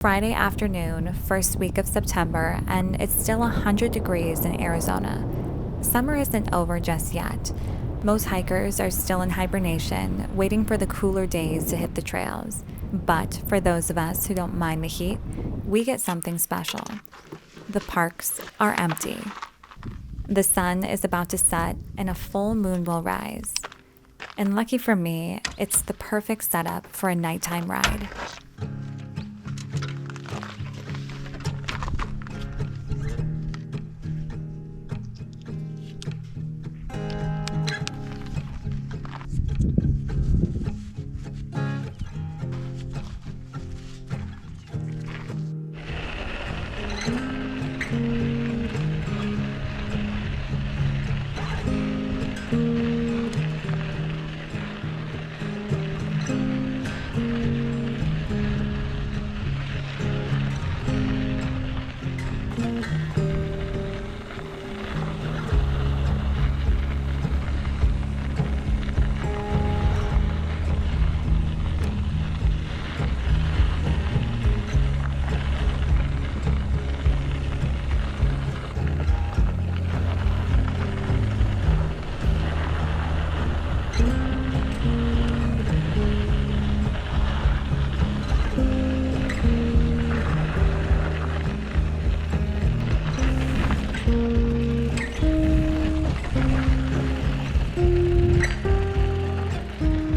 Friday afternoon, first week of September, and it's still 100 degrees in Arizona. Summer isn't over just yet. Most hikers are still in hibernation, waiting for the cooler days to hit the trails. But for those of us who don't mind the heat, we get something special. The parks are empty. The sun is about to set and a full moon will rise. And lucky for me, it's the perfect setup for a nighttime ride.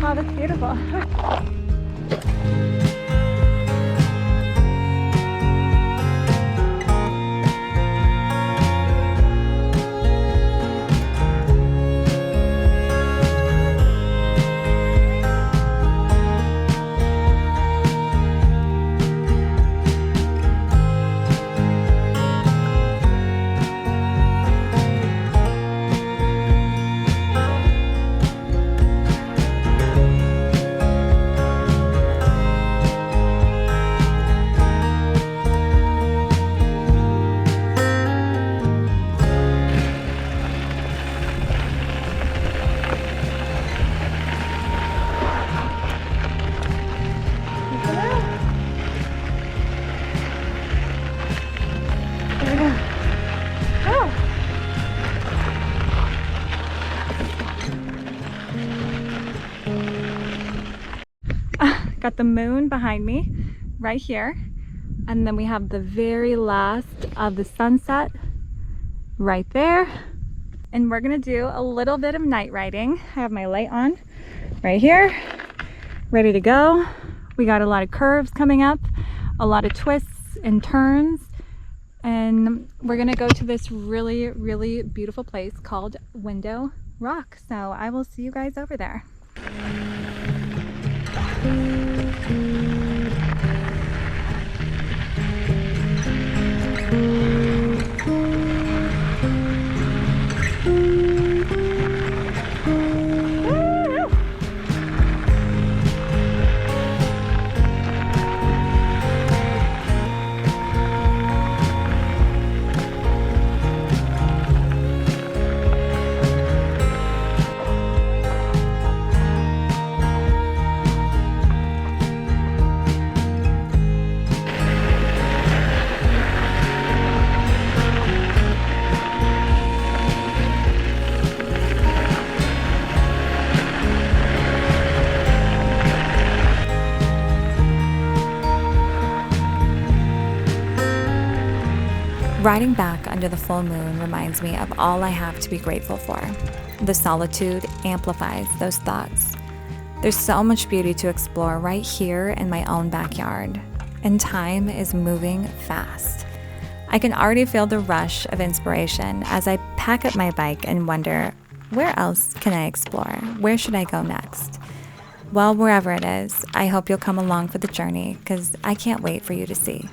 Oh, that's beautiful. Got the moon behind me right here, and then we have the very last of the sunset right there, and we're gonna do a little bit of night riding. I have my light on right here, ready to go. We got a lot of curves coming up, a lot of twists and turns, and we're gonna go to this really beautiful place called Window Rock. So I will see you guys over there. Riding back under the full moon reminds me of all I have to be grateful for. The solitude amplifies those thoughts. There's so much beauty to explore right here in my own backyard, and time is moving fast. I can already feel the rush of inspiration as I pack up my bike and wonder, where else can I explore? Where should I go next? Well, wherever it is, I hope you'll come along for the journey because I can't wait for you to see.